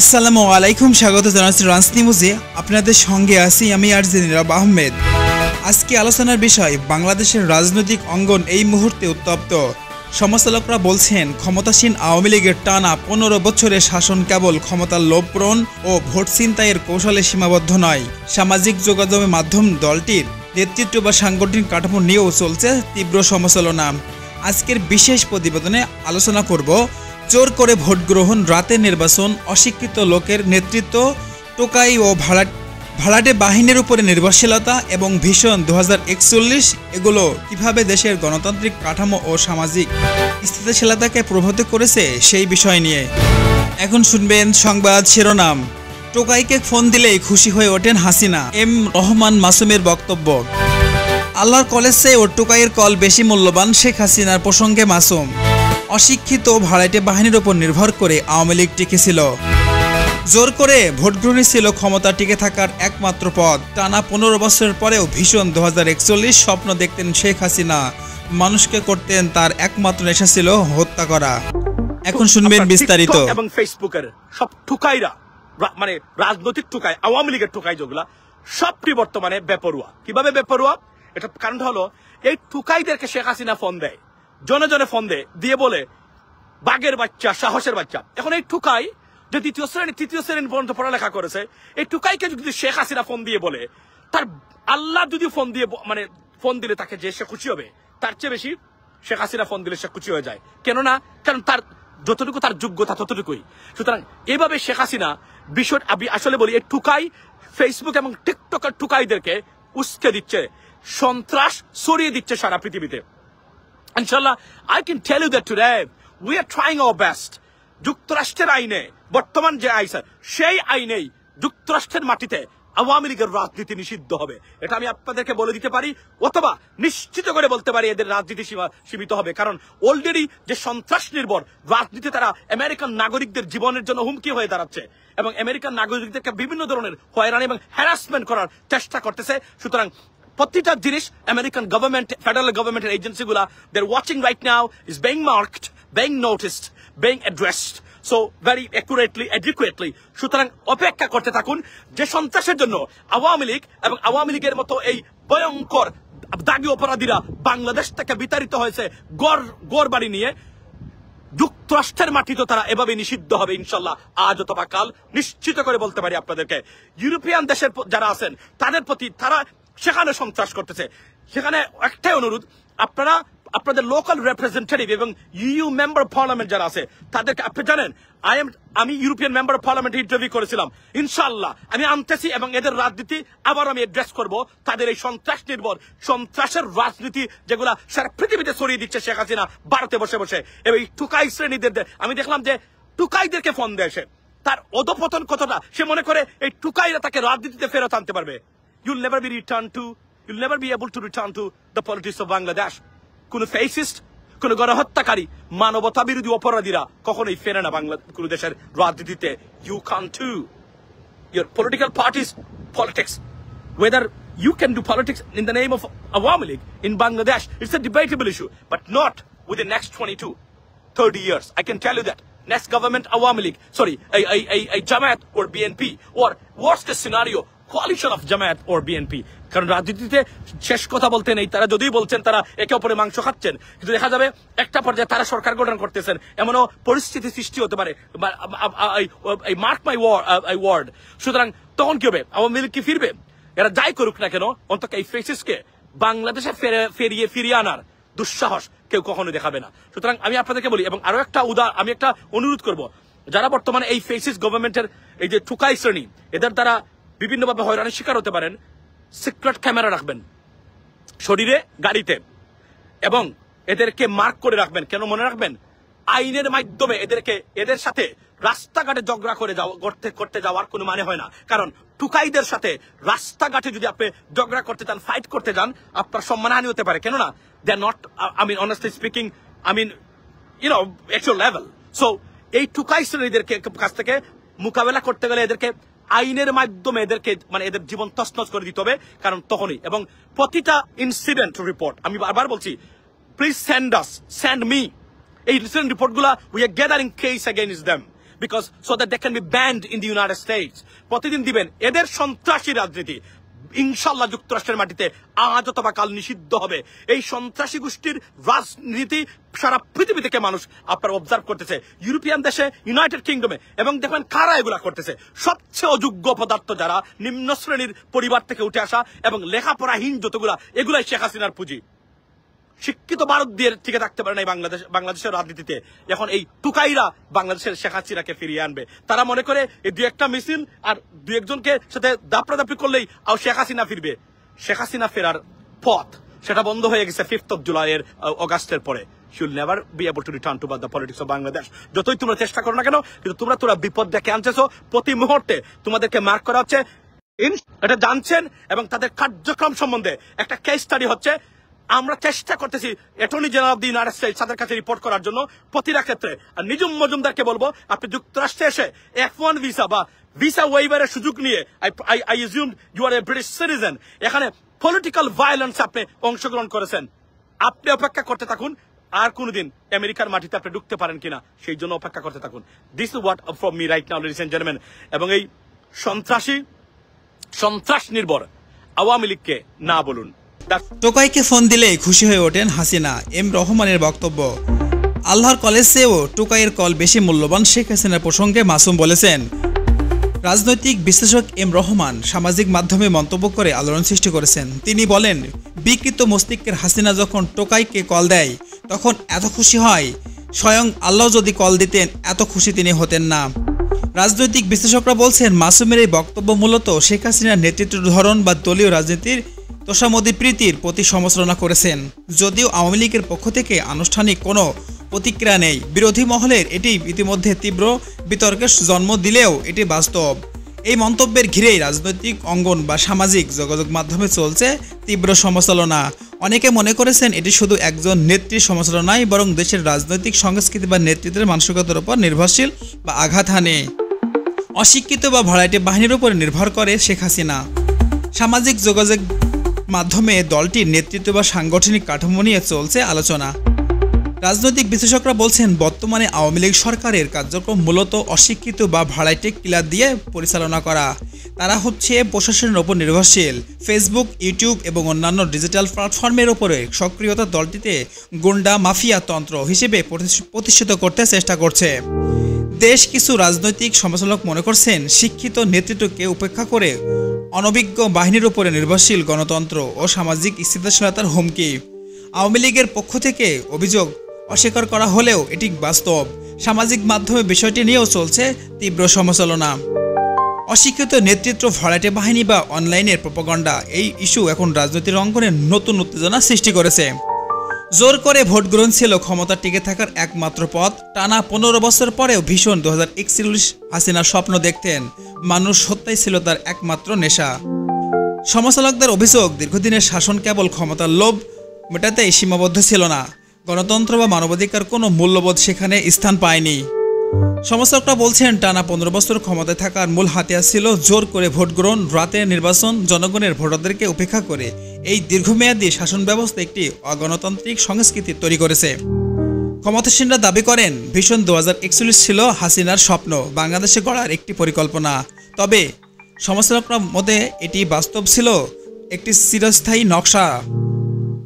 আসসালামু আলাইকুম, স্বাগত জানাচ্ছি রান্স নিউজে। আপনাদের সঙ্গে আছি আমি আরজে নীরব আহমেদ। আজকে আলোচনার বিষয় বাংলাদেশের রাজনৈতিক অঙ্গন এই মুহূর্তে উত্তপ্ত। সমালোচকরা বলছেন ক্ষমতাসীন আওয়ামী লীগের টানা 15 বছরের শাসন কেবল ক্ষমতার লোভপ্রণ ও ভোট ছিনতাইয়ের কৌশলে সীমাবদ্ধ নয়। সামাজিক যোগাযোগের মাধ্যম দলটির নেতৃত্ব বা সাংগঠনিক কাঠামো নিয়েও চলছে তীব্র সমালোচনা। আজকের বিশেষ প্রতিবেদনে আলোচনা করব জোর করে ভোট গ্রহণ, রাতের নির্বাচন, অশিক্ষিত লোকের নেতৃত্ব, টোকাই ও ভাড়াটে বাহিনীর উপরে নির্ভরশীলতা এবং ভীষণ 2041 এগুলো কিভাবে দেশের গণতান্ত্রিক কাঠামো ও সামাজিক স্থিতিশীলতাকে প্রভাবিত করেছে সেই বিষয় নিয়ে। এখন শুনবেন সংবাদ শিরোনাম। টোকাইকে ফোন দিলেই খুশি হয়ে ওঠেন হাসিনা, এম রহমান মাসুমের বক্তব্য। আল্লাহর কলের চেয়ে ও টোকাইয়ের কল বেশি মূল্যবান, শেখ হাসিনার প্রসঙ্গে মাসুম। অশিক্ষিত ভাড়াটে বাহিনীর উপর নির্ভর করে আওয়ামী লীগ টিকেছিল। জোর করে ভোট গ্রহণই ছিল ক্ষমতা টিকে থাকার একমাত্র পথ। টানা 15 বছরের পরেও ভীষণ 2041 স্বপ্ন দেখতেন শেখ হাসিনা। মানুষকে করতেন তার একমাত্র নেশা ছিল হত্যা করা। এখন শুনবেন বিস্তারিত। এবং ফেসবুকের সব ঠুকাইরা, মানে রাজনৈতিক ঠুকাই, আওয়ামী লীগের ঠুকাই যেগুলা, সবটি বর্তমানে বেপরুয়া। কিভাবে বেপরুয়া? এটা কারণ হলো এই ঠুকাইদেরকে শেখ হাসিনা ফোন দেয়, জনে জনে ফোন দিয়ে বলে বাঘের বাচ্চা, সাহসের বাচ্চা। এখন এই ঠুকাই যে তৃতীয় শ্রেণী পর্যন্ত পড়ালেখা করেছে, এই টুকাইকে যদি শেখ হাসিনা ফোন দিয়ে বলে, তার আল্লাহ যদি ফোন দিয়ে মানে ফোন দিলে তাকে যে সে খুশি হবে, তার চেয়ে বেশি শেখ হাসিনা ফোন দিলে সে খুশি হয়ে যায়। কেননা কারণ তার যতটুকু তার যোগ্যতা ততটুকুই। সুতরাং এইভাবে শেখ হাসিনা বিষয় আমি আসলে বলি, এই টুকাই ফেসবুক এবং টিকটকের টুকাইদেরকে উস্কে দিচ্ছে, সন্ত্রাস ছড়িয়ে দিচ্ছে সারা পৃথিবীতে। ইনশাআল্লাহ I can tell you that today we are trying our best. যুক্তরাষ্ট্রের আইনে, বর্তমান যে আইন, সেই আইনেই যুক্তরাষ্ট্রের মাটিতে আওয়ামী লীগের রাজনীতি নিষিদ্ধ হবে। এটা আমি আপনাদেরকে বলে দিতে পারি, অথবা নিশ্চিত করে বলতে পারি এদের রাজনীতি সীমিত হবে। কারণ অলরেডি যে সন্ত্রাস নির্ভর রাজনীতি, তারা আমেরিকান নাগরিকদের জীবনের জন্য হুমকি হয়ে দাঁড়াচ্ছে এবং আমেরিকান নাগরিকদেরকে বিভিন্ন ধরনের হয়রানি এবং হ্যারাসমেন্ট করার চেষ্টা করতেছে। সুতরাং প্রতিটা জিনিস আমেরিকান গভর্নমেন্ট, ফেডারেল গভর্নমেন্টের এজেন্সিগুলা they're watching right now is being marked, being noticed, being addressed so very accurately, adequately. সুতরাং অপেক্ষা করতে থাকুন যে সন্ত্রাসের জন্য আওয়ামী লীগ এবং আওয়ামী লীগের মতো এই ভয়ঙ্কর দাগী অপরাধীরা বাংলাদেশ থেকে বিতাড়িত হয়েছে গড় বাড়ি নিয়ে। যুক্তরাষ্ট্রের মাটিতে তারা এভাবে নিষিদ্ধ হবে ইনশাল্লাহ, আজ অথবা কাল। নিশ্চিত করে বলতে পারি আপনাদেরকে। ইউরোপিয়ান দেশের যারা আছেন তাদের প্রতি, তারা সেখানে সন্ত্রাস করতেছে। সেখানে একটাই অনুরোধ, আপনারা আপনাদের লোকাল রিপ্রেজেন্টেটিভ এবং ইউ মেম্বার পার্লামেন্ট যারা আছে তাদেরকে, আপনি জানেন আমি ইউরোপিয়ান মেম্বার পার্লামেন্ট ইন্টারভিউ করেছিলাম। ইনশাআল্লাহ আমি আনতেছি এবং এদের রাজনীতি আবার আমি অ্যাড্রেস করব। তাদের এই সন্ত্রাস নির্ভর সন্ত্রাসের রাজনীতি যেগুলা সারা পৃথিবীতে ছড়িয়ে দিচ্ছে শেখ হাসিনা ভারতে বসে বসে, এবং এই টুকাই শ্রেণীদের আমি দেখলাম যে টুকাইদেরকে ফোন দেয় সে, তার অধপতন কতটা, সে মনে করে এই টুকাইরা তাকে রাজনীতিতে ফেরত আনতে পারবে। You'll never be able to return to the politics of Bangladesh. কোন ফেসিস্ট, কোন গণহত্যাকারী, মানবতা বিরোধী অপরাধীরা কখনোই ফেরে না কোন দেশের রাজনীতিতে। You can't do your political parties politics. Whether you can do politics in the name of Awami League in Bangladesh, it's a debatable issue, but not within the next 22-30 years. I can tell you that. Next government, Awami League, sorry, a Jamaat or BNP, or worst case scenario, coalition of Jamaat or BNP. কারণ রাজনীতিতে শেষ কথা বলতে নেই। তারা যদিও বলছেন তারা একে অপরে মাংস খাচ্ছেন, কিন্তু দেখা যাবে একটা পর্যায়ে তারা সরকার গঠন করতেছেন, এমনও পরিস্থিতি সৃষ্টি হতে পারে। Mark my word. সুতরাং তখন কি হবে? আওয়ামী লীগ কি ফিরবে? এরা যাই করুক না কেন, অন্তত এই ফেসিসকে বাংলাদেশে ফিরিয়ে আনার দুঃসাহস কেউ কখনো দেখাবে না। সুতরাং আমি আপনাদেরকে বলি, এবং আরো একটা আমি একটা অনুরোধ করব, যারা বর্তমানে এই ফেসিস গভর্নমেন্টের এই যে ঠুকাই শ্রেণী, এদের দ্বারা বিভিন্নভাবে হয়রানির শিকার হতে পারেন, সিক্রেট ক্যামেরা রাখবেন শরীরে, গাড়িতে, এবং এদেরকে মার্ক করে রাখবেন। কেন মনে রাখবেন? আইনের মাধ্যমে এদের সাথে রাস্তাঘাটে ঝগড়া করতে যাওয়ার কোনো মানে হয় না। কারণ টুকাইদের সাথে রাস্তাঘাটে যদি আপনি ঝগড়া করতে চান, ফাইট করতে যান, আপনার সম্মানহানি হতে পারে। কেননা they are not, honestly speaking, actual level. So এই টুকাই শ্রেণীদের কাছ থেকে মোকাবেলা করতে গেলে এদেরকে আইনের মাধ্যমে এদের জীবন তছনছ করে দিতে হবে। কারণ তখনই, এবং প্রতিটা ইনসিডেন্ট রিপোর্ট, আমি বারবার বলছি, প্লিজ send me এই রিসেন্ট রিপোর্টগুলা, we are gathering case against them. Because so that they can be banned in the United States. প্রতিদিন দিবেন। এদের সন্ত্রাসী রাজনীতি ইনশাল্লাহ যুক্তরাষ্ট্রের মাটিতে আজ অথবা কাল নিষিদ্ধ হবে। এই সন্ত্রাসী গোষ্ঠীর রাজনীতি সারা পৃথিবী থেকে মানুষ আপনার অবজার্ভ করতেছে, ইউরোপিয়ান দেশে, ইউনাইটেড কিংডমে, এবং দেখবেন কারা এগুলা করতেছে। সবচেয়ে অযোগ্য পদার্থ যারা, নিম্ন শ্রেণীর পরিবার থেকে উঠে আসা এবং লেখাপড়াহীন যতগুলা, এগুলাই শেখ হাসিনার পুঁজি। শিক্ষিত ভারত দিয়ে টিকে থাকতে পারে না বাংলাদেশের রাজনীতিতে। এখন এই টুকাইরা বাংলাদেশের শেখ হাসিনাকে ফিরিয়ে আনবে। তারা মনে করে এই দু একটা মিছিল আর দু একজনকে সাথে দাপড়াদাপড়ি করলেই আর শেখ হাসিনা ফিরবে। শেখ হাসিনা ফেরার পথ সেটা বন্ধ হয়ে গেছে 5th of July অগাস্টের পরে। She will never be able to return to the politics of Bangladesh. যতই তোমরা চেষ্টা করো না কেন, কিন্তু তোমরা বিপদ দেখে আনছেছো। প্রতি মুহূর্তে তোমাদেরকে মার্ক করা হচ্ছে। এটা জানছেন, এবং তাদের কার্যক্রম সম্বন্ধে একটা কেস স্টাডি হচ্ছে। আমরা চেষ্টা করতেছি attorney general of the United states তাদের কাছে রিপোর্ট করার জন্য প্রতিটা ক্ষেত্রে। আর নিজুম মজুমদারকে বলবো, আপনি যুক্তরাষ্ট্রে এসে F1 ভিসা বা ভিসা ওয়েভারের সুযোগ নিয়ে, I assume you are a British citizen, এখানে পলিটিক্যাল ভায়োলেন্স আপনি অংশগ্রহণ করেছেন। আপনি অপেক্ষা করতে থাকুন, আর কোনদিন আমেরিকার মাটিতে আপনি ঢুকতে পারেন কিনা সেই জন্য অপেক্ষা করতে থাকুন। This is what from me right now, ladies and gentleman. এবং এই সন্ত্রাস নির্ভর আওয়ামী লীগকে না বলুন। টোকাইকে ফোন দিলেই খুশি হয়ে ওঠেন হাসিনা, এম রহমানের বক্তব্য। আল্লাহর কলের চেয়েও টোকাইয়ের কল বেশি মূল্যবান, শেখ হাসিনার প্রসঙ্গে মাসুম বলেছেন। রাজনৈতিক বিশ্লেষক এম রহমান সামাজিক মাধ্যমে মন্তব্য করে আলোড়ন সৃষ্টি করেছেন। তিনি বলেন, বিকৃত মস্তিষ্কের হাসিনা যখন টোকাইকে কল দেয় তখন এত খুশি হয়, স্বয়ং আল্লাহ যদি কল দিতেন এত খুশি তিনি হতেন না। রাজনৈতিক বিশ্লেষকরা বলছেন, মাসুমের এই বক্তব্য মূলত শেখ হাসিনার নেতৃত্বের ধরন বা দলীয় রাজনীতির তোষামোদী প্রীতির প্রতি সমালোচনা করেছেন। যদিও আওয়ামী লীগের পক্ষ থেকে আনুষ্ঠানিক কোনো প্রতিক্রিয়া নেই, বিরোধী মহলের এটি ইতিমধ্যে তীব্র বিতর্কের জন্ম দিলেও এটি বাস্তব। এই মন্তব্যের ঘিরেই রাজনৈতিক অঙ্গন বা সামাজিক যোগাযোগ মাধ্যমে চলছে তীব্র সমালোচনা। অনেকে মনে করেছেন এটি শুধু একজন নেত্রীর সমালোচনা নয়, বরং দেশের রাজনৈতিক সংস্কৃতি বা নেতৃত্বের মানসিকতার উপর নির্ভরশীল বা আঘাত হানে। অশিক্ষিত বা ভাড়াটে বাহিনীর উপর নির্ভর করে শেখ হাসিনা। সামাজিক যোগাযোগ মাধ্যমে দলটির নেতৃত্ব বা সাংগঠনিক কাঠামো নিয়ে চলছে আলোচনা। রাজনৈতিক বিশ্লেষকরা বলছেন, বর্তমানে আওয়ামী লীগ সরকারের কার্যক্রম মূলত অশিক্ষিত বা ভাড়াটে কিলার দিয়ে পরিচালনা করা। তারা হচ্ছে প্রশাসনের ওপর নির্ভরশীল। ফেসবুক, ইউটিউব এবং অন্যান্য ডিজিটাল প্ল্যাটফর্মের ওপরে সক্রিয়তা দলটিতে গুন্ডা মাফিয়া তন্ত্র হিসেবে প্রতিষ্ঠিত করতে চেষ্টা করছে। দেশ কিছু রাজনৈতিক সমালোচক মনে করছেন, শিক্ষিত নেতৃত্বকে উপেক্ষা করে অনভিজ্ঞ বাহিনীর উপরে নির্ভরশীল গণতন্ত্র ও সামাজিক স্থিতিশীলতার হুমকি। আওয়ামী লীগের পক্ষ থেকে অভিযোগ অস্বীকার করা হলেও এটি বাস্তব। সামাজিক মাধ্যমে বিষয়টি নিয়েও চলছে তীব্র সমালোচনা। অশিক্ষিত নেতৃত্ব, ভরাটে বাহিনী বা অনলাইনের প্রোপাগান্ডা, এই ইস্যু এখন রাজনৈতিক অঙ্গনে নতুন উত্তেজনা সৃষ্টি করেছে। জোর করে ভোট গ্রহণ ছিল ক্ষমতা টিকে থাকার একমাত্র পথ। টানা 15 বছর পরেও ভীষণ 2041 হাসিনার স্বপ্ন দেখতেন। মানুষ হত্যাই ছিল তার একমাত্র নেশা। সমালোচকদের অভিযোগ, দীর্ঘদিনের শাসন কেবল ক্ষমতার লোভ মেটাতেই সীমাবদ্ধ ছিল না। গণতন্ত্র বা মানবাধিকার কোনো মূল্যবোধ সেখানে স্থান পায়নি। সমালোচকরা বলছেন, টানা 15 বছর ক্ষমতায় থাকার মূল হাতিয়ার ছিল জোর করে ভোট গ্রহণ, রাতের নির্বাচন, জনগণের ভোটারদেরকে উপেক্ষা করে। এই দীর্ঘমেয়াদী শাসন ব্যবস্থা একটি অগণতান্ত্রিক সংস্কৃতি তৈরি করেছে। ক্ষমতাসীনরা দাবি করেন, ভীষণ 2041 ছিল হাসিনার স্বপ্ন, বাংলাদেশে গড়ার একটি পরিকল্পনা। তবে সমালোচকরা মতে এটি বাস্তব ছিল একটি চিরস্থায়ী নকশা।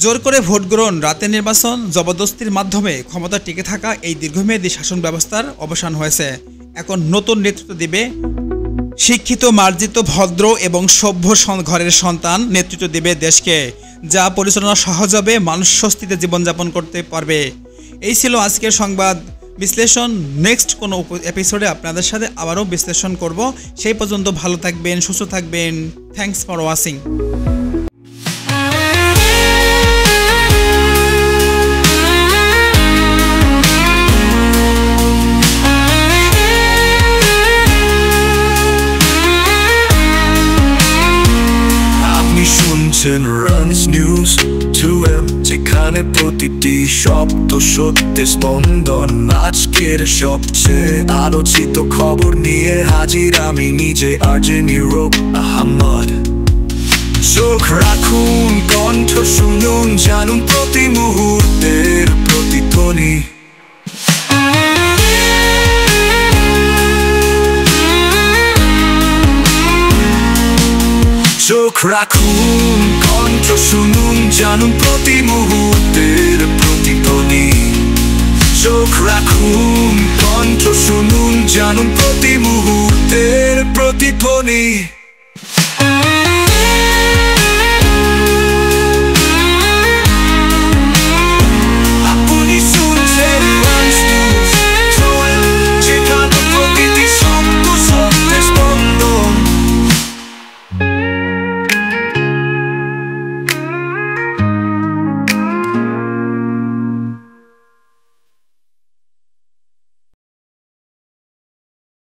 জোর করে ভোট গ্রহণ, রাতের নির্বাচন, জবরদস্তির মাধ্যমে ক্ষমতা টিকে থাকা এই দীর্ঘমেয়াদী শাসন ব্যবস্থার অবসান হয়েছে। এখন নতুন নেতৃত্ব দিবে শিক্ষিত, মার্জিত, ভদ্র এবং সভ্য ঘরের সন্তান নেতৃত্ব দেবে দেশকে, যা পরিচালনা সহজ হবে, মানুষ স্বস্তিতে জীবনযাপন করতে পারবে। এই ছিল আজকের সংবাদ বিশ্লেষণ। নেক্সট কোনো এপিসোডে আপনাদের সাথে আবারও বিশ্লেষণ করব। সেই পর্যন্ত ভালো থাকবেন, সুস্থ থাকবেন। Thanks for watching. Runs News 2M, যেখানে প্রতিটি শব্দ সত্যের স্পন্দন। আজকের সবচেয়ে আলোচিত খবর নিয়ে হাজির আমি নিজে, আরজে নীরব আহমদ। চোখ রাখুন, কণ্ঠ শুনুন, জানুন প্রতি মুহূর্তের প্রতিধ্বনি। চোখ রাখুন, কণ্ঠ শুনুন, জানুন প্রতি মুহূর্তের প্রতিধ্বনি। চোখ রাখুন, কণ্ঠ শুনুন, জানুন প্রতি মুহূর্তের প্রতিধ্বনি।